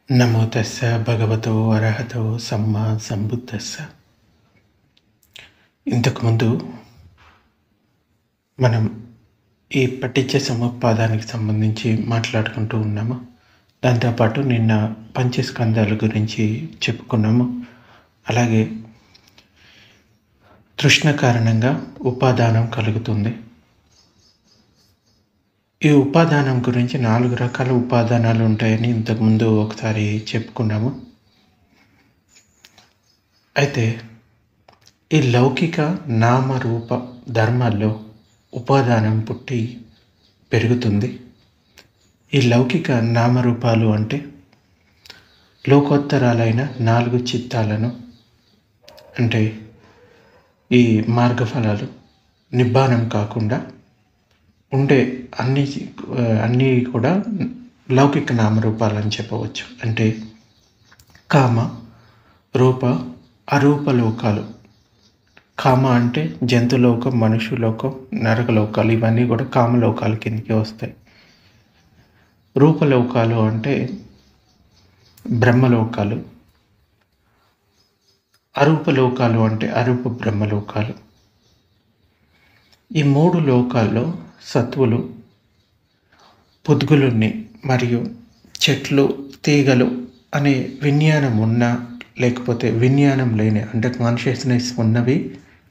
నమో తస్స భగవతో అర్హతో సమ్మా సంబుద్ధస్స. ఇంతకుముందు మనం ఈ పఠించే సముపాదానికి సంబంధించి మాట్లాడుకుంటూ ఉన్నాము. దాంతోపాటు నిన్న పంచస్కందాల గురించి చెప్పుకున్నాము. అలాగే తృష్ణ కారణంగా ఉపాదానం కలుగుతుంది. ఈ ఉపాదానం గురించి 4 రకాల ఉపాదానాలు ఉంటాయని ఇంతకుముందు ఒకసారి చెప్పుకున్నాము. అయితే ఈ లౌకిక నామరూప ధర్మాల్లో ఉపాదానం పుట్టి పెరుగుతుంది. ఈ లౌకిక నామరూపాలు అంటే లోకోత్తరాలైన 4 చిత్తాలను, అంటే ఈ మార్గఫలాలు నిబ్బానం కాకుండా ఉండే అన్నీ కూడా లౌకిక నామరూపాలని చెప్పవచ్చు. అంటే కామ, రూప, అరూప లోకాలు. కామ అంటే జంతులోకం, మనుష్యలోకం, నరకలోకాలు, ఇవన్నీ కూడా కామలోకాల కిందకి వస్తాయి. రూపలోకాలు అంటే బ్రహ్మలోకాలు. అరూపలోకాలు అంటే అరూప బ్రహ్మలోకాలు. ఈ 3 లోకాల్లో సత్వులు, పొద్గులుని మరియు చెట్లు, తీగలు అనే విజ్ఞానం ఉన్న లేకపోతే విజ్ఞానం లేని, అంటే కాన్షియస్నెస్ ఉన్నవి,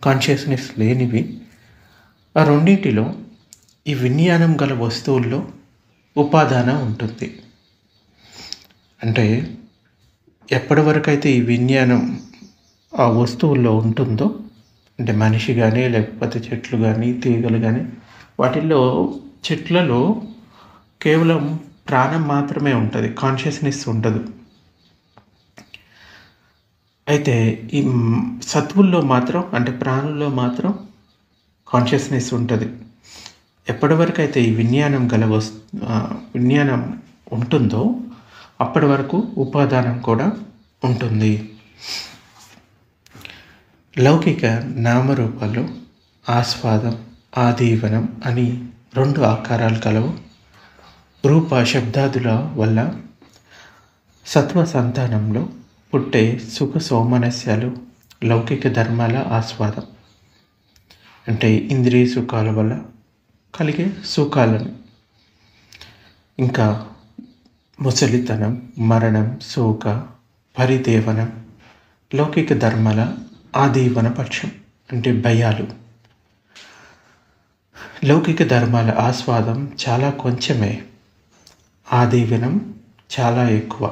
కాన్షియస్నెస్ లేనివి, ఆ రెండింటిలో ఈ విజ్ఞానం గల వస్తువుల్లో ఉపాదాన ఉంటుంది. అంటే ఎప్పటి వరకైతే ఈ విజ్ఞానం ఆ వస్తువుల్లో ఉంటుందో, అంటే మనిషి కానీ లేకపోతే చెట్లు కానీ తీగలు కానీ, వాటిల్లో చెట్లలో కేవలం ప్రాణం మాత్రమే ఉంటుంది, కాన్షియస్నెస్ ఉండదు. అయితే ఈ సత్వుల్లో మాత్రం, అంటే ప్రాణుల్లో మాత్రం కాన్షియస్నెస్ ఉంటుంది. ఎప్పటి వరకు అయితే ఈ విజ్ఞానం గల విజ్ఞానం ఉంటుందో అప్పటి వరకు ఉపాదానం కూడా ఉంటుంది. లౌకిక నామరూపాలు ఆస్వాదం, ఆదీవనం అని 2 ఆకారాలు కలవు. రూప శబ్దాదుల వల్ల సత్వ సంతానంలో పుట్టే సుఖ సౌమనస్యాలు లౌకిక ధర్మాల ఆస్వాదం, అంటే ఇంద్రియ సుఖాల వల్ల కలిగే సుఖాలను. ఇంకా ముసలితనం, మరణం, శోక, పరిదేవనం లౌకిక ధర్మాల ఆదీవన పక్షం, అంటే భయాలు. లౌకిక ధర్మాల ఆస్వాదం చాలా కొంచెమే, ఆదీవనం చాలా ఎక్కువ.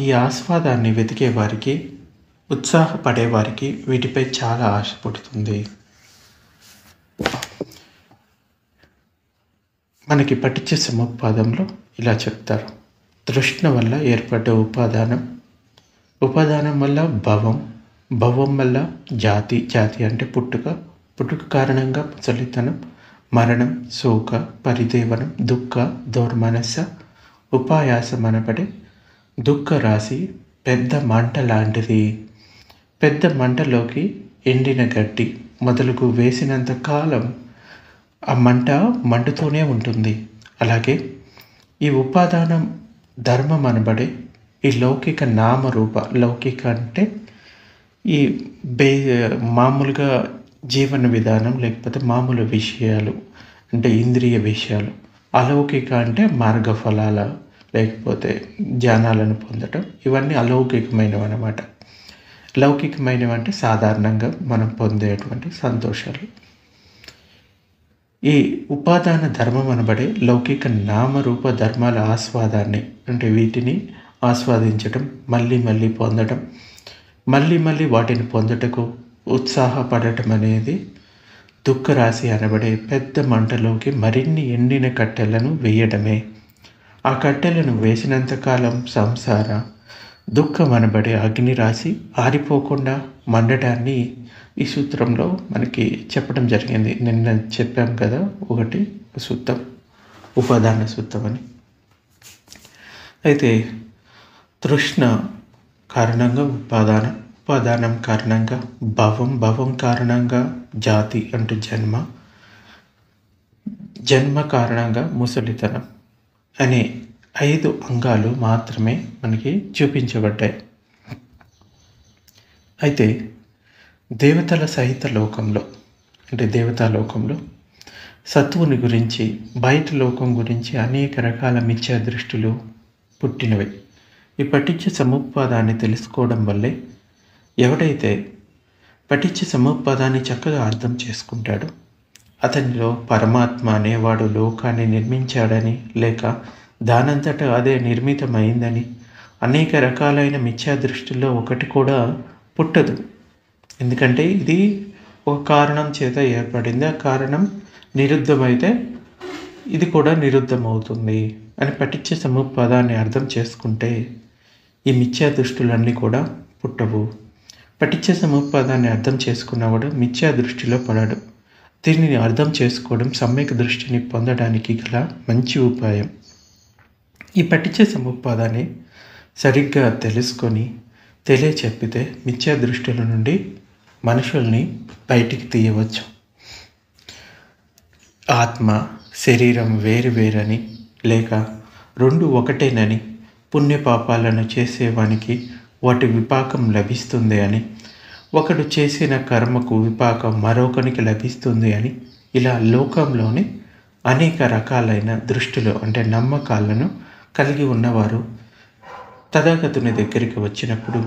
ఈ ఆస్వాదాన్ని వెతికే వారికి, ఉత్సాహపడేవారికి వీటిపై చాలా ఆశ పుడుతుంది. మనకి పఠించే సముపాదంలో ఇలా చెప్తారు. తృష్ణ వల్ల ఏర్పడ్డ ఉపాదానం, ఉపాదానం వల్ల భవం, భవం వల్ల జాతి, జాతి అంటే పుట్టుక, పుట్టుక కారణంగా ముసలితనం, మరణం, శోక, పరిదేవనం, దుఃఖ, దౌర్మనస్స, ఉపాయాసం అనబడే దుఃఖ రాశి పెద్ద మంట లాంటిది. పెద్ద మంటలోకి ఎండిన గడ్డి మొదలుగు వేసినంత కాలం ఆ మంట మండుతూనే ఉంటుంది. అలాగే ఈ ఉపాదానం ధర్మం అనబడే ఈ లౌకిక నామరూప, లౌకిక అంటే ఈ మామూలుగా జీవన విధానం లేకపోతే మామూలు విషయాలు, అంటే ఇంద్రియ విషయాలు. అలౌకిక అంటే మార్గఫలాల లేకపోతే జ్ఞానాలను పొందటం, ఇవన్నీ అలౌకికమైనవి అన్నమాట. లౌకికమైనవి అంటే సాధారణంగా మనం పొందేటువంటి సంతోషాలు. ఈ ఉపాదాన ధర్మం అనబడే లౌకిక నామరూప ధర్మాల ఆస్వాదాన్ని, అంటే వీటిని ఆస్వాదించటం, మళ్ళీ మళ్ళీ పొందటం, మళ్ళీ మళ్ళీ వాటిని పొందటకు ఉత్సాహపడటం అనేది దుఃఖరాశి అనబడే పెద్ద మంటలోకి మరిన్ని ఎండిన కట్టెలను వేయడమే. ఆ కట్టెలను వేసినంతకాలం సంసార దుఃఖం అనబడే అగ్నిరాశి ఆరిపోకుండా మండటాన్ని ఈ సూత్రంలో మనకి చెప్పడం జరిగింది. నిన్న చెప్పాం కదా, ఒకటి సూత్రం, ఉపాదాన సూత్రం అని. అయితే తృష్ణ కారణంగా ఉపాదానం, ఉపాదానం కారణంగా భవం, భవం కారణంగా జాతి అంటే జన్మ, జన్మ కారణంగా ముసలితనం, అనే 5 అంగాలు మాత్రమే మనకి చూపించబడ్డాయి. అయితే దేవతల సహిత లోకంలో, అంటే దేవతాలోకంలో సత్తువుని గురించి, బయట లోకం గురించి అనేక రకాల మిథ్యా దృష్టిలు పుట్టినవి. ఈ పఠించ సముపాదాన్ని తెలుసుకోవడం వల్లే ఎవడైతే పఠించ సముపాదాన్ని చక్కగా అర్థం చేసుకుంటాడో అతనిలో పరమాత్మ అనేవాడు లోకాన్ని నిర్మించాడని, లేక దానంతటా అదే నిర్మితమైందని, అనేక రకాలైన మిథ్యా దృష్టిలో ఒకటి కూడా పుట్టదు. ఎందుకంటే ఇది ఒక కారణం చేత ఏర్పడింది. ఆ కారణం నిరుద్ధమైతే ఇది కూడా నిరుద్ధమవుతుంది అని పఠించ సముపాదాన్ని అర్థం చేసుకుంటే ఈ మిథ్యా దృష్టిలన్నీ కూడా పుట్టవు. పఠించ సముపాదాన్ని అర్థం చేసుకున్నవాడు మిథ్యా దృష్టిలో పడడు. దీనిని అర్థం చేసుకోవడం సమ్యక్ దృష్టిని పొందడానికి గల మంచి ఉపాయం. ఈ పఠించ సముపాదాన్ని సరిగ్గా తెలుసుకొని తెలియచెప్పితే మిథ్యా దృష్టిల నుండి మనుషుల్ని బయటికి తీయవచ్చు. ఆత్మ శరీరం వేరు వేరని, లేక రెండు ఒకటేనని, పుణ్యపాపాలను చేసేవానికి వాటి విపాకం లభిస్తుంది అని, ఒకడు చేసిన కర్మకు విపాకం మరొకనికి లభిస్తుంది అని, ఇలా లోకంలోని అనేక రకాలైన దృష్టిలు అంటే నమ్మకాలను కలిగి ఉన్నవారు తథాగతుని దగ్గరికి వచ్చినప్పుడు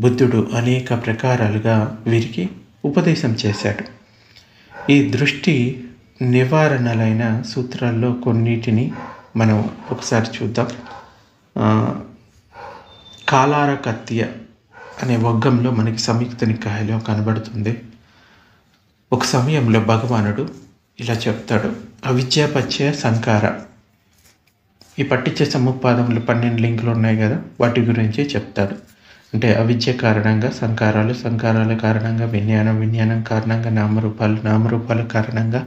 బుద్ధుడు అనేక ప్రకారాలుగా వీరికి ఉపదేశం చేశాడు. ఈ దృష్టి నివారణలైన సూత్రాల్లో కొన్నిటిని మనం ఒకసారి చూద్దాం. కాలారకత్య అనే వర్గంలో మనకి సంయుక్త నికాయలో కనబడుతుంది. ఒక సమయంలో భగవానుడు ఇలా చెప్తాడు, అవిద్యాపత్య సంకార. ఈ పఠించ సముపాదంలో 12 లింకులు ఉన్నాయి కదా, వాటి గురించి చెప్తాడు. అంటే అవిద్య కారణంగా సంకారాలు, సంకారాల కారణంగా విజ్ఞానం, విజ్ఞానం కారణంగా నామరూపాలు, నామరూపాల కారణంగా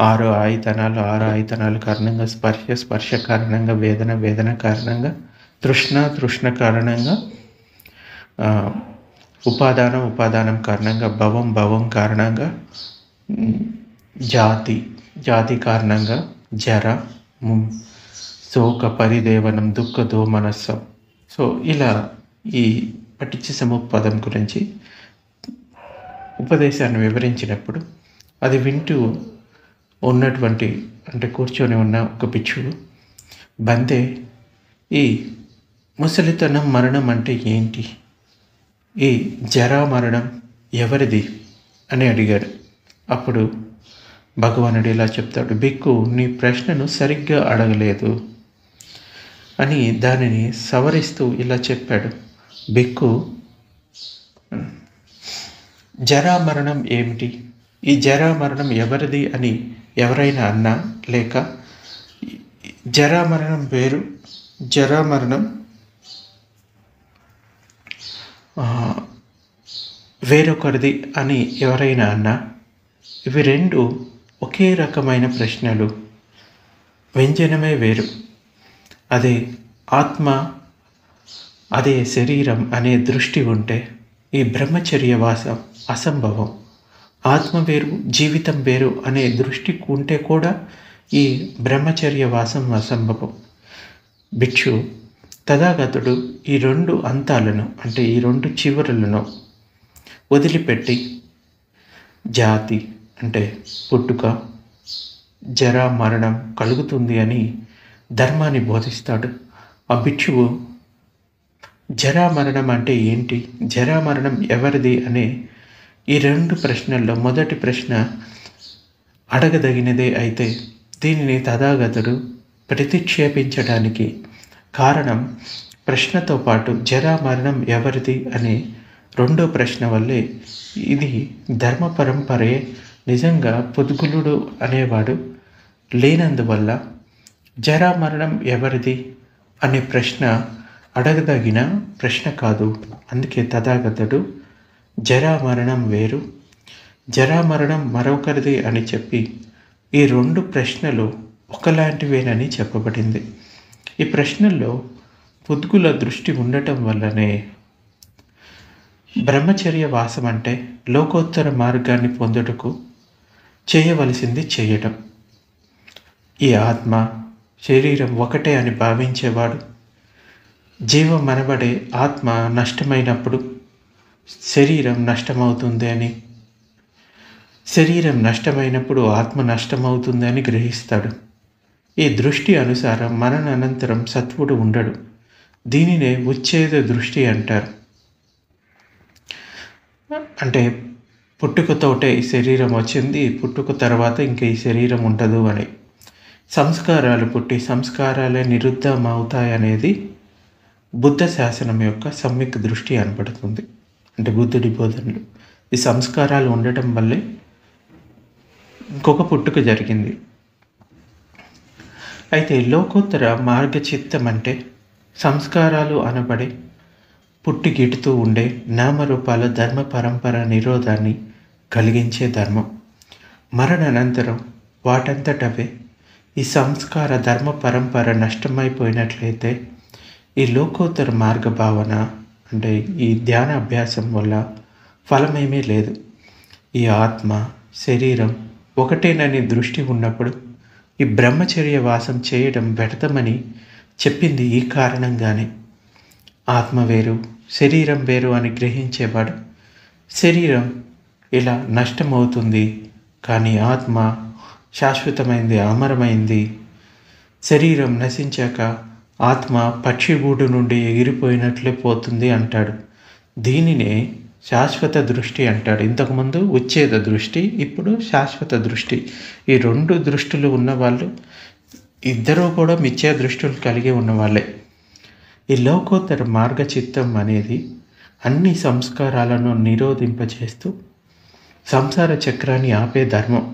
6 ఆయుధనాలు, 6 ఆయుధనాల కారణంగా స్పర్శ, స్పర్శ కారణంగా వేదన, వేదన కారణంగా తృష్ణ, తృష్ణ కారణంగా ఉపాదానం, ఉపాదానం కారణంగా భవం, భవం కారణంగా జాతి, జాతి కారణంగా జర, శోక పరిదేవనం, దుఃఖ దోమనస్సం. సో ఇలా ఈ పఠించ సముపాదం గురించి ఉపదేశాన్ని వివరించినప్పుడు అది వింటూ ఉన్నటువంటి, అంటే కూర్చొని ఉన్న ఒక భిక్షువు, బంతే ఈ ముసలితనం మరణం అంటే ఏంటి, ఈ జరా మరణం ఎవరిది అని అడిగాడు. అప్పుడు భగవానుడు ఇలా చెప్తాడు, బిక్కు నీ ప్రశ్నను సరిగ్గా అడగలేదు అని దానిని సవరిస్తూ ఇలా చెప్పాడు. బిక్కు, జరామరణం ఏమిటి, ఈ జరామరణం ఎవరిది అని ఎవరైనా అన్నా, లేక జరామరణం వేరు, జరామరణం వేరొకరిది అని ఎవరైనా అన్నా, ఇవి రెండు ఒకే రకమైన ప్రశ్నలు, వ్యంజనమే వేరు. అదే ఆత్మ, అదే శరీరం అనే దృష్టి ఉంటే ఈ బ్రహ్మచర్య వాసం అసంభవం. ఆత్మ వేరు, జీవితం వేరు అనే దృష్టి ఉంటే కూడా ఈ బ్రహ్మచర్య వాసం అసంభవం. భిక్షు తథాగతుడు ఈ 2 అంతాలను, అంటే ఈ 2 చివరలను వదిలిపెట్టి జాతి అంటే పుట్టుక, జరా మరణం కలుగుతుంది అని ధర్మాన్ని బోధిస్తాడు. ఆ భిక్షువు జరా మరణం అంటే ఏంటి, జరా మరణం ఎవరిది అనే ఈ 2 ప్రశ్నల్లో మొదటి ప్రశ్న అడగదగినదే అయితే దీనిని తథాగతుడు ప్రతిక్షేపించడానికి కారణం ప్రశ్నతో పాటు జరా మరణం ఎవరిది అనే 2వ ప్రశ్న వల్లే. ఇది ధర్మ పరంపరే. నిజంగా పుద్గులుడు అనేవాడు లేనందువల్ల జరా మరణం ఎవరిది అనే ప్రశ్న అడగదగిన ప్రశ్న కాదు. అందుకే తథాగతుడు జరా మరణం వేరు, జరా మరణం మరొకరిది అని చెప్పి ఈ 2 ప్రశ్నలు ఒకలాంటివేనని చెప్పబడింది. ఈ ప్రశ్నల్లో పుద్గుల దృష్టి ఉండటం వల్లనే బ్రహ్మచర్య వాసం అంటే లోకోత్తర మార్గాన్ని పొందుటకు చేయవలసింది చేయటం. ఈ ఆత్మ, శరీరం ఒకటే అని భావించేవాడు జీవం అనబడే ఆత్మ నష్టమైనప్పుడు శరీరం నష్టమవుతుంది అని, శరీరం నష్టమైనప్పుడు ఆత్మ నష్టమవుతుంది అని గ్రహిస్తాడు. ఈ దృష్టి అనుసారం మరణానంతరం సత్వుడు ఉండడు. దీనినే ఉచ్ఛేద దృష్టి అంటారు. అంటే పుట్టుకతోటే ఈ శరీరం వచ్చింది, పుట్టుక తర్వాత ఇంకా ఈ శరీరం ఉండదు అని. సంస్కారాలు పుట్టి సంస్కారాలే నిరుద్ధం అవుతాయనేది బుద్ధ శాసనం యొక్క సమ్యక్ దృష్టి అనబడుతుంది. అంటే బుద్ధుడి బోధనలు ఈ సంస్కారాలు ఉండటం వల్లే ఇంకొక పుట్టుక జరిగింది. అయితే లోకోత్తర మార్గచిత్తం అంటే సంస్కారాలు అనబడే పుట్టిగిడుతూ ఉండే నామరూపాల ధర్మ పరంపర నిరోధాన్ని కలిగించే ధర్మం. మరణానంతరం వాటంతటవే ఈ సంస్కార ధర్మ పరంపర నష్టమైపోయినట్లయితే ఈ లోకోత్తర మార్గ భావన అంటే ఈ ధ్యాన అభ్యాసం వల్ల ఫలమేమీ లేదు. ఈ ఆత్మ శరీరం ఒకటేనని దృష్టి ఉన్నప్పుడు ఈ బ్రహ్మచర్య వాసం చేయడం వ్యర్థమని చెప్పింది ఈ కారణంగానే. ఆత్మ వేరు శరీరం వేరు అని గ్రహించేవాడు శరీరం ఇలా నష్టమవుతుంది, కానీ ఆత్మ శాశ్వతమైంది, అమరమైంది. శరీరం నశించాక ఆత్మ పక్షిగూడు నుండి ఎగిరిపోయినట్లే పోతుంది అంటాడు. దీనినే శాశ్వత దృష్టి అంటాడు. ఇంతకుముందు ఉచ్ఛేద దృష్టి, ఇప్పుడు శాశ్వత దృష్టి. ఈ రెండు దృష్టిలు ఉన్నవాళ్ళు ఇద్దరూ కూడా మిథ్యా దృష్టిలు కలిగి ఉన్నవాళ్ళే. ఈ లోకోత్తర మార్గచిత్తం అనేది అన్ని సంస్కారాలను నిరోధింపచేస్తూ సంసార చక్రాన్ని ఆపే ధర్మం.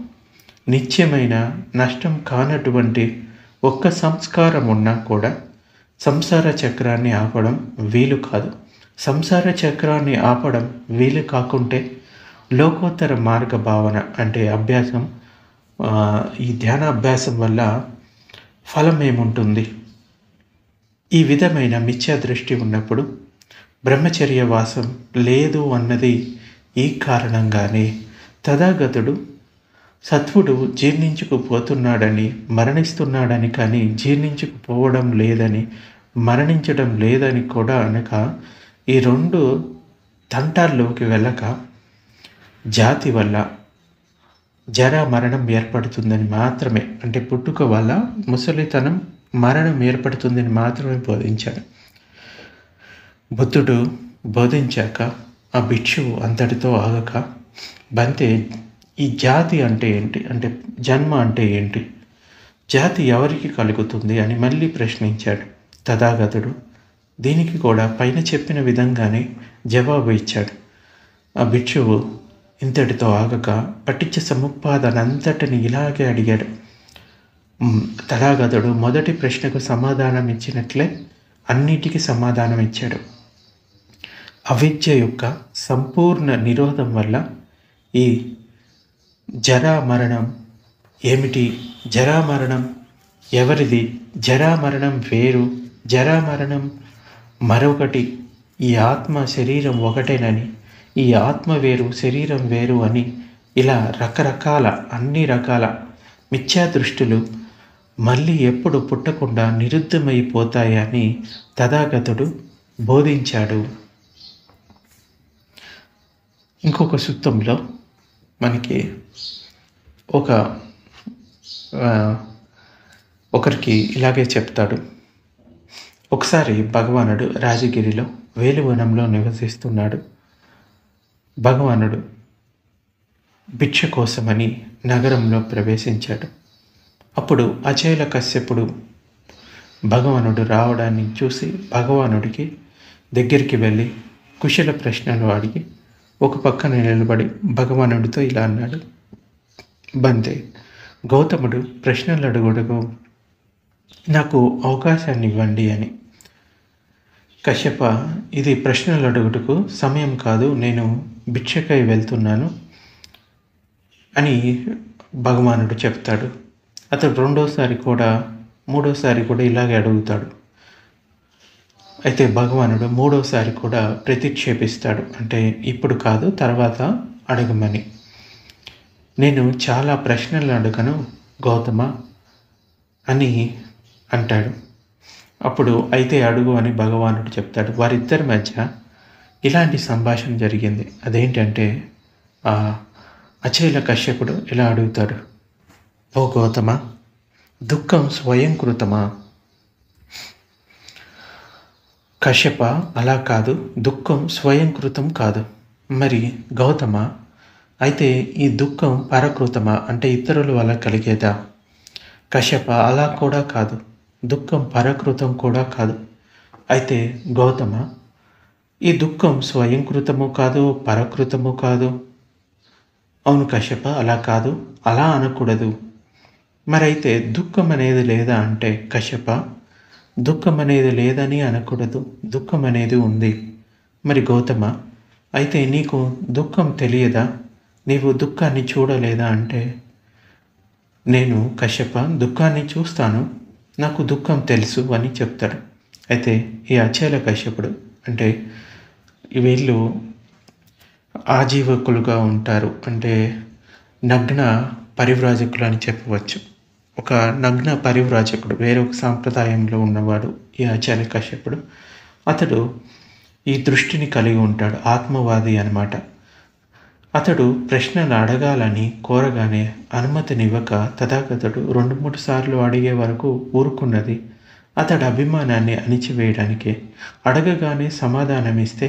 నిత్యమైన నష్టం కానటువంటి ఒక్క సంస్కారం ఉన్నా కూడా సంసార చక్రాన్ని ఆపడం వీలు కాదు. సంసార చక్రాన్ని ఆపడం వీలు కాకుంటే లోకోత్తర మార్గ భావన అంటే అభ్యాసం, ఈ ధ్యాన అభ్యాసం వల్ల ఫలం ఏముంటుంది? ఈ విధమైన మిథ్యా దృష్టి ఉన్నప్పుడు బ్రహ్మచర్య వాసం లేదు అన్నది ఈ కారణంగానే. తథాగతుడు సత్వుడు జీర్ణించుకుపోతున్నాడని మరణిస్తున్నాడని, కానీ జీర్ణించుకుపోవడం లేదని మరణించడం లేదని కూడా అనక ఈ రెండు తంటాల్లోకి వెళ్ళక జాతి వల్ల జరా మరణం ఏర్పడుతుందని మాత్రమే, అంటే పుట్టుక వల్ల ముసలితనం మరణం ఏర్పడుతుందని మాత్రమే బోధించాడు. బుద్ధుడు బోధించాక ఆ భిక్షువు అంతటితో ఆగక, బంతే ఈ జాతి అంటే ఏంటి, అంటే జన్మ అంటే ఏంటి, జాతి ఎవరికి కలుగుతుంది అని మళ్ళీ ప్రశ్నించాడు. తథాగతుడు దీనికి కూడా పైన చెప్పిన విధంగానే జవాబు ఇచ్చాడు. ఆ భిక్షువు ఇంతటితో ఆగక పఠించ సముపాదనంతటిని ఇలాగే అడిగాడు. తథాగతుడు మొదటి ప్రశ్నకు సమాధానం ఇచ్చినట్లే అన్నిటికీ సమాధానం ఇచ్చాడు. అవిద్య యొక్క సంపూర్ణ నిరోధం వల్ల ఈ జరామరణం ఏమిటి, జరామరణం ఎవరిది, జరామరణం వేరు, జరామరణం మరొకటి, ఈ ఆత్మ శరీరం ఒకటేనని, ఈ ఆత్మ వేరు శరీరం వేరు అని ఇలా రకరకాల అన్ని రకాల మిథ్యా దృష్టులు మళ్ళీ ఎప్పుడు పుట్టకుండా నిరుద్ధమైపోతాయని తథాగతుడు బోధించాడు. ఇంకొక సూత్రంలో మనకి ఒకరికి ఇలాగే చెప్తాడు. ఒకసారి భగవానుడు రాజగిరిలో వేలువనంలో నివసిస్తున్నాడు. భగవానుడు భిక్ష కోసమని నగరంలో ప్రవేశించాడు. అప్పుడు అచేల కశ్యపుడు భగవానుడు రావడాన్ని చూసి భగవానుడికి దగ్గరికి వెళ్ళి కుశల ప్రశ్నలు అడిగి ఒక పక్కన నిలబడి భగవానుడితో ఇలా అన్నాడు. బంతే, గౌతముడు ప్రశ్నలు అడుగుడుగు నాకు అవకాశాన్ని ఇవ్వండి అని. కశ్యప, ఇది ప్రశ్నలు అడుగుటకు సమయం కాదు, నేను భిక్షకై వెళ్తున్నాను అని భగవానుడు చెప్తాడు. అతడు రెండోసారి కూడా మూడోసారి కూడా ఇలాగే అడుగుతాడు. అయితే భగవానుడు మూడోసారి కూడా ప్రతిక్షేపిస్తాడు. అంటే ఇప్పుడు కాదు, తర్వాత అడగమని. నేను చాలా ప్రశ్నలు అడగను గౌతమ అని అంటాడు. అప్పుడు అయితే అడుగు అని భగవానుడు చెప్తాడు. వారిద్దరి మధ్య ఇలాంటి సంభాషణ జరిగింది. అదేంటంటే ఆ అచేల కశ్యపుడు ఇలా అడుగుతాడు, ఓ గౌతమ, దుఃఖం స్వయంకృతమా? కశ్యప, అలా కాదు, దుఃఖం స్వయంకృతం కాదు. మరి గౌతమ, అయితే ఈ దుఃఖం పరకృతమా, అంటే ఇతరుల వల్ల కలిగేదా? కశ్యప, అలా కూడా కాదు, దుఃఖం పరకృతం కూడా కాదు. అయితే గౌతమ, ఈ దుఃఖం స్వయంకృతము కాదు, పరకృతము కాదు. అవును కశ్యప, అలా కాదు, అలా అనకూడదు. మరైతే దుఃఖం అనేది లేదా అంటే కశ్యప, దుఃఖం అనేది లేదని అనకూడదు, దుఃఖం అనేది ఉంది. మరి గౌతమ, అయితే నీకు దుఃఖం తెలియదా, నీవు దుఃఖాన్ని చూడలేదా అంటే నేను కశ్యప దుఃఖాన్ని చూస్తాను, నాకు దుఃఖం తెలుసు అని చెప్తాడు. అయితే ఈ అచేల కశ్యపుడు అంటే వీళ్ళు ఆజీవకులుగా ఉంటారు, అంటే నగ్న పరివ్రాజకులు అని చెప్పవచ్చు. ఒక నగ్న పరివ్రాజకుడు, వేరొక సాంప్రదాయంలో ఉన్నవాడు ఈ అచేల కశ్యపుడు. అతడు ఈ దృష్టిని కలిగి ఉంటాడు, ఆత్మవాది అన్నమాట. అతడు ప్రశ్నలు అడగాలని కోరగానే అనుమతినివ్వక తథాగతుడు 2-3 సార్లు అడిగే వరకు ఊరుకున్నది అతడి అభిమానాన్ని అణిచివేయడానికే. అడగగానే సమాధానమిస్తే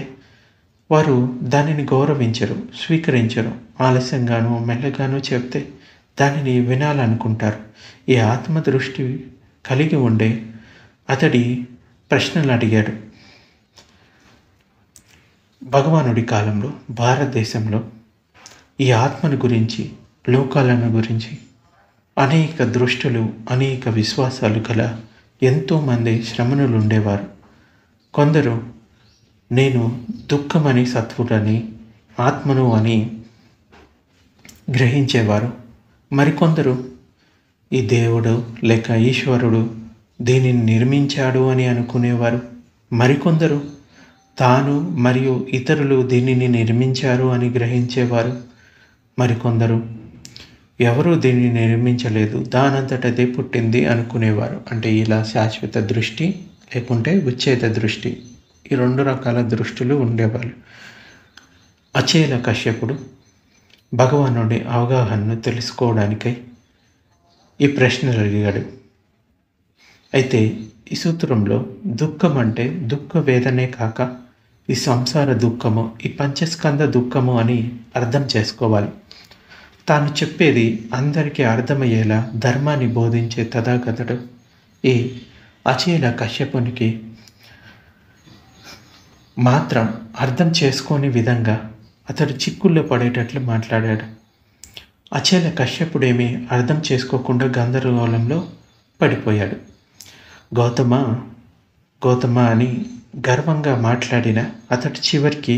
వారు దానిని గౌరవించరు, స్వీకరించరు. ఆలస్యంగానో మెల్లగానో చెప్తే దానిని వినాలనుకుంటారు. ఈ ఆత్మదృష్టి కలిగి ఉండే అతడి ప్రశ్నలు అడిగాడు. భగవానుడి కాలంలో భారతదేశంలో ఈ ఆత్మను గురించి, లోకాలను గురించి అనేక దృష్టులు, అనేక విశ్వాసాలు గల ఎంతోమంది శ్రమణులు ఉండేవారు. కొందరు నేను దుఃఖమని సత్వుడని, ఆత్మను అని గ్రహించేవారు. మరికొందరు ఈ దేవుడు లేక ఈశ్వరుడు దీనిని నిర్మించాడు అని అనుకునేవారు. మరికొందరు తాను మరియు ఇతరులు దీనిని నిర్మించారు అని గ్రహించేవారు. మరికొందరు ఎవరూ దీనిని నిర్మించలేదు, దానంతటదే పుట్టింది అనుకునేవారు. అంటే ఇలా శాశ్వత దృష్టి లేకుంటే విచ్ఛేద దృష్టి, ఈ 2 రకాల దృష్టిలు ఉండేవాళ్ళు. అచేల కశ్యపుడు భగవానుడి అవగాహనను తెలుసుకోవడానికై ఈ ప్రశ్నలు అడిగాడు. అయితే ఈ సూత్రంలో దుఃఖం అంటే దుఃఖ వేదనే కాక ఈ సంసార దుఃఖము, ఈ పంచస్కంద దుఃఖము అని అర్థం చేసుకోవాలి. తాను చెప్పేది అందరికీ అర్థమయ్యేలా ధర్మాన్ని బోధించే తథాగతుడు ఈ అచేల కశ్యపునికి మాత్రం అర్థం చేసుకోని విధంగా అతడు చిక్కుల్లో పడేటట్లు మాట్లాడాడు. అచేల కశ్యపుడేమీ అర్థం చేసుకోకుండా గందరగోళంలో పడిపోయాడు. గౌతమ గౌతమ అని గర్వంగా మాట్లాడిన అతడు చివరికి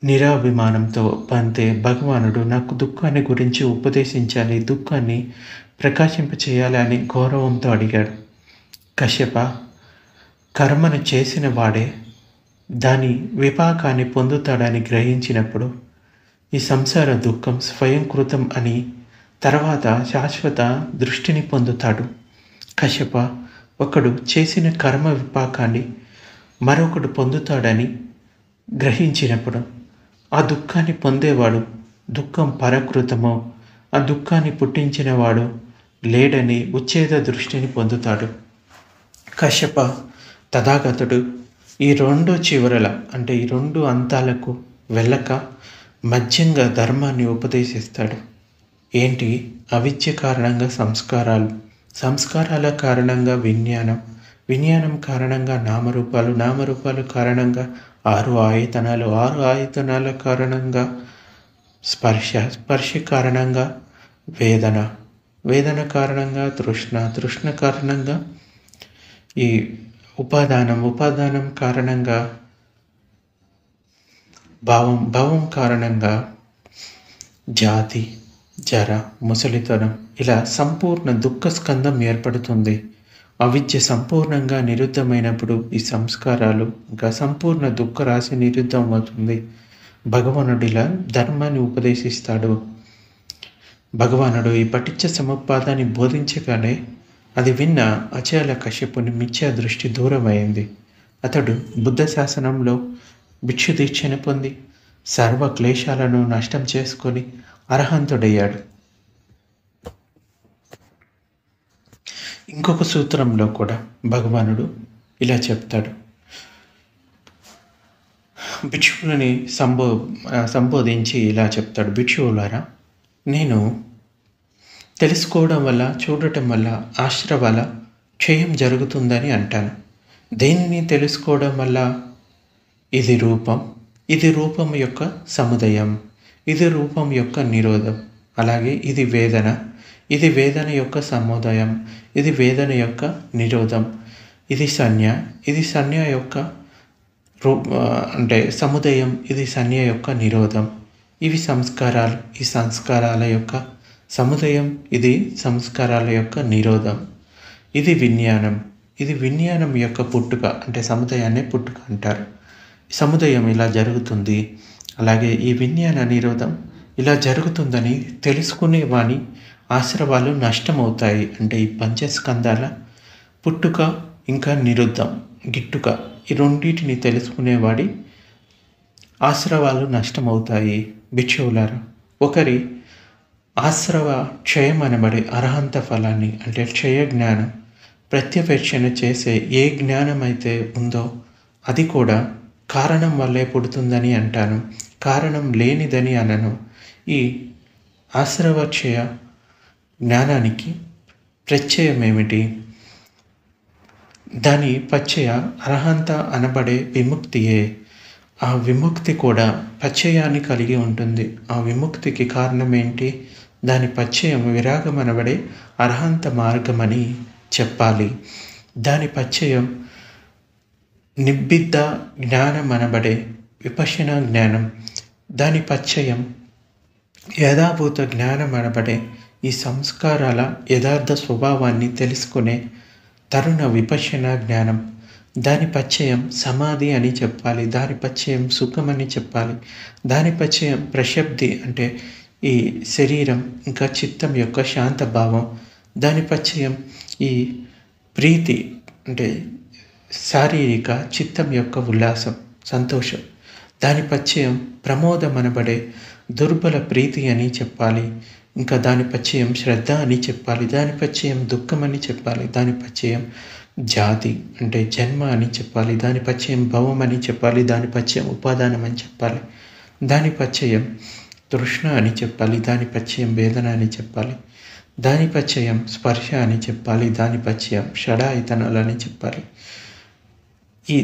నిరాభిమానంతో పంతే భగవానుడు నాకు దుఃఖాన్ని గురించి ఉపదేశించాలి, దుఃఖాన్ని ప్రకాశింపచేయాలి అని గౌరవంతో అడిగాడు. కశ్యప, కర్మను చేసిన వాడే దాని విపాకాన్ని పొందుతాడని గ్రహించినప్పుడు ఈ సంసార దుఃఖం స్వయంకృతం అని తర్వాత శాశ్వత దృష్టిని పొందుతాడు. కశ్యప, ఒకడు చేసిన కర్మ విపాకాన్ని మరొకడు పొందుతాడని గ్రహించినప్పుడు ఆ దుఃఖాన్ని పొందేవాడు దుఃఖం పరకృతమో, ఆ దుఃఖాన్ని పుట్టించినవాడు లేడని ఉచ్ఛేద దృష్టిని పొందుతాడు. కశ్యప, తథాగతుడు ఈ 2 చివరల అంటే ఈ 2 అంతాలకు వెళ్ళక మధ్యంగా ధర్మాన్ని ఉపదేశిస్తాడు. ఏంటి? అవిద్య కారణంగా సంస్కారాలు, సంస్కారాల కారణంగా విజ్ఞానం, విజ్ఞానం కారణంగా నామరూపాలు, నామరూపాలు కారణంగా 6 ఆయతనాలు, 6 ఆయతనాల కారణంగా స్పర్శ, స్పర్శ కారణంగా వేదన, వేదన కారణంగా తృష్ణ, తృష్ణ కారణంగా ఈ ఉపాదానం, ఉపాదానం కారణంగా భావం, భావం కారణంగా జాతి, జర, ముసలితనం, ఇలా సంపూర్ణ దుఃఖ స్కందం ఏర్పడుతుంది. అవిద్య సంపూర్ణంగా నిరుద్ధమైనప్పుడు ఈ సంస్కారాలు ఇంకా సంపూర్ణ దుఃఖ రాశి నిరుద్ధం అవుతుంది. భగవానుడిలా ధర్మాన్ని ఉపదేశిస్తాడు. భగవానుడు ఈ పటిచ్చ సముపాదాన్ని బోధించగానే అది విన్న అచల కశ్యపుని మిథ్యా దృష్టి దూరమైంది. అతడు బుద్ధ శాసనంలో భిక్షుదీక్షను పొంది సర్వ క్లేశాలను నష్టం చేసుకొని అర్హంతుడయ్యాడు. ఇంకొక సూత్రంలో కూడా భగవానుడు ఇలా చెప్తాడు. భిక్షువులని సంబోధించి ఇలా చెప్తాడు. భిక్షువులారా, నేను తెలుసుకోవడం వల్ల, చూడటం వల్ల ఆశ్రవాల క్షయం జరుగుతుందని అంటాను. దేనిని తెలుసుకోవడం వల్ల? ఇది రూపం, ఇది రూపం యొక్క సముదయం, ఇది రూపం యొక్క నిరోధం. అలాగే ఇది వేదన, ఇది వేదన యొక్క సముదయం, ఇది వేదన యొక్క నిరోధం. ఇది సంజ్ఞ, ఇది సంజ్ఞ యొక్క అంటే సముదయం, ఇది సంజ్ఞ యొక్క నిరోధం. ఇవి సంస్కారాలు, ఈ సంస్కారాల యొక్క సముదయం, ఇది సంస్కారాల యొక్క నిరోధం. ఇది విజ్ఞానం, ఇది విజ్ఞానం యొక్క పుట్టుక, అంటే సముదయాన్నే పుట్టుక అంటారు. సముదయం ఇలా జరుగుతుంది, అలాగే ఈ విజ్ఞాన నిరోధం ఇలా జరుగుతుందని తెలుసుకునే వాని ఆశ్రవాలు నష్టమవుతాయి. అంటే ఈ పంచస్కందాల పుట్టుక ఇంకా నిరుద్ధం, గిట్టుక, ఈ రెండింటిని తెలుసుకునేవాడి ఆశ్రవాలు నష్టమవుతాయి. భిక్షువులారా, ఒకరి ఆశ్రవ క్షయం అనబడే అర్హంత ఫలాన్ని, అంటే క్షయ జ్ఞానం ప్రత్యవేక్షణ చేసే ఏ జ్ఞానం అయితే ఉందో అది కూడా కారణం వల్లే పుడుతుందని అంటాను, కారణం లేనిదని అనను. ఈ ఆశ్రవక్షయ జ్ఞానానికి ప్రత్యయం ఏమిటి? దాని పచ్చయ అర్హంత అనబడే విముక్తియే. ఆ విముక్తి కూడా పచ్చయాన్ని కలిగి ఉంటుంది. ఆ విముక్తికి కారణం ఏంటి? దాని పచ్చయం విరాగం అనబడే అర్హంత మార్గమని చెప్పాలి. దాని పచ్చయం నిబ్బిద్ధ జ్ఞానం అనబడే విపశ్యన జ్ఞానం. దాని పచ్చయం యథాభూత జ్ఞానం అనబడే ఈ సంస్కారాల యథార్థ స్వభావాన్ని తెలుసుకునే తరుణ విపశ్యన జ్ఞానం. దాని పచ్చయం సమాధి అని చెప్పాలి, దాని పచ్చయం సుఖం అని చెప్పాలి, దాని పచ్చయం ప్రశబ్ది అంటే ఈ శరీరం ఇంకా చిత్తం యొక్క శాంత భావం, దాని పచ్చయం ఈ ప్రీతి అంటే శారీరక చిత్తం యొక్క ఉల్లాసం, సంతోషం. దాని పచ్చయం ప్రమోదం అనబడే దుర్బల ప్రీతి అని చెప్పాలి. ఇంకా దాని పచ్చయం శ్రద్ధ అని చెప్పాలి, దాని పచ్చయం దుఃఖం అని చెప్పాలి, దాని పచ్చయం జాతి అంటే జన్మ అని చెప్పాలి, దాని పచ్చయం భవం అని చెప్పాలి, దాని పచ్చయం ఉపాదానం అని చెప్పాలి, దాని పచ్చయం తృష్ణ అని చెప్పాలి, దాని పచ్చయం వేదన అని చెప్పాలి, దాని పచ్చయం స్పర్శ అని చెప్పాలి, దాని పచ్చయం షడాయితనాలు అని చెప్పాలి. ఈ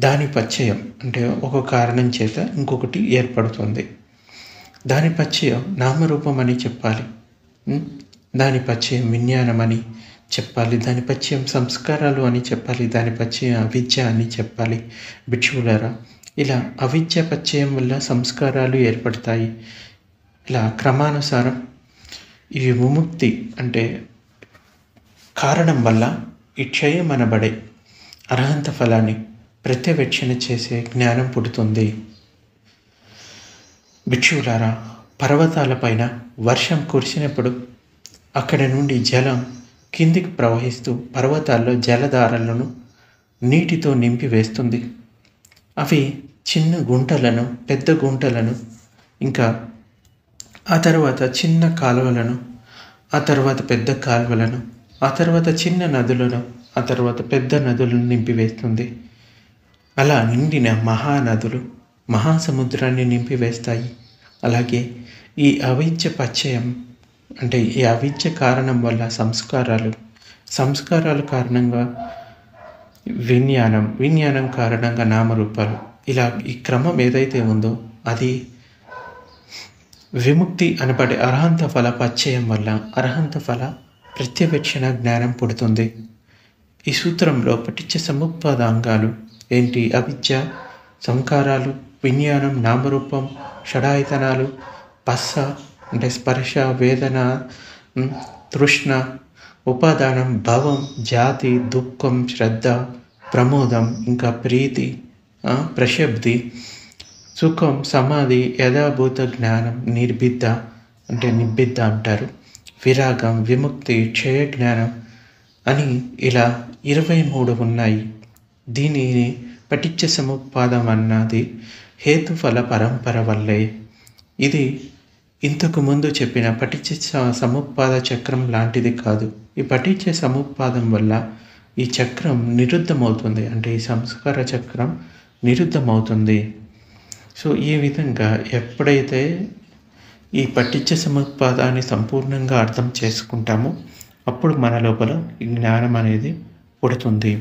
దాని పచ్చయం అంటే ఒక కారణం చేత ఇంకొకటి ఏర్పడుతుంది. దాని పచ్చయం నామరూపం అని చెప్పాలి, దాని పచ్చయం విజ్ఞానం అని చెప్పాలి, దాని పచ్చయం సంస్కారాలు అని చెప్పాలి, దాని పచ్చయం అవిద్య అని చెప్పాలి. భిక్షువులారా, ఇలా అవిద్య పచ్చయం వల్ల సంస్కారాలు ఏర్పడతాయి. ఇలా క్రమానుసారం ఈ విముక్తి అంటే కారణం వల్ల ఈ క్షయం అనబడే అర్హంత ఫలాన్ని ప్రత్యవేక్షణ చేసే జ్ఞానం పుడుతుంది. భిక్షువులారా, పర్వతాలపైన వర్షం కురిసినప్పుడు అక్కడి నుండి జలం కిందికి ప్రవహిస్తూ పర్వతాల్లో జలధారలను నీటితో నింపివేస్తుంది. అవి చిన్న గుంటలను, పెద్ద గుంటలను, ఇంకా ఆ తర్వాత చిన్న కాలువలను, ఆ తర్వాత పెద్ద కాలువలను, ఆ తర్వాత చిన్న నదులను, ఆ తర్వాత పెద్ద నదులను నింపివేస్తుంది. అలా నిండిన మహానదులు మహాసముద్రాన్ని నింపివేస్తాయి. అలాగే ఈ అవిద్య పచ్చయం అంటే ఈ అవిద్య కారణం వల్ల సంస్కారాల కారణంగా విజ్ఞానం కారణంగా నామరూపాలు, ఇలా ఈ క్రమం ఏదైతే ఉందో అది విముక్తి అనబడే అర్హంత ఫల పచ్చయం వల్ల అర్హంత ఫల ప్రత్యవేక్షణ జ్ఞానం పుడుతుంది. ఈ సూత్రంలో పఠించే సముపాదాంగాలు ఏంటి? అవిద్య, సంకారాలు, విజ్ఞానం, నామరూపం, షడాయితనాలు, పస్స అంటే స్పర్శ, వేదన, తృష్ణ, ఉపాదానం, భవం, జాతి, దుఃఖం, శ్రద్ధ, ప్రమోదం, ఇంకా ప్రీతి, ప్రశబ్ది, సుఖం, సమాధి, యథాభూత జ్ఞానం, నిబ్బిద్ధ అంటారు, విరాగం, విముక్తి, క్షయ జ్ఞానం, అని ఇలా 23 ఉన్నాయి. దీనిని పటిచ్చ సముత్పాదం అన్నది హేతుఫల పరంపర వల్లే. ఇది ఇంతకు ముందు చెప్పిన పటిచ్చ సముత్పాద చక్రం లాంటిది కాదు. ఈ పటిచ్చ సముత్పాదం వల్ల ఈ చక్రం నిరుద్ధమవుతుంది, అంటే ఈ సంస్కార చక్రం నిరుద్ధమవుతుంది. సో ఈ విధంగా ఎప్పుడైతే ఈ పటిచ్చ సముత్పాదాన్ని సంపూర్ణంగా అర్థం చేసుకుంటామో అప్పుడు మన లోపల ఈ జ్ఞానం అనేది పుడుతుంది.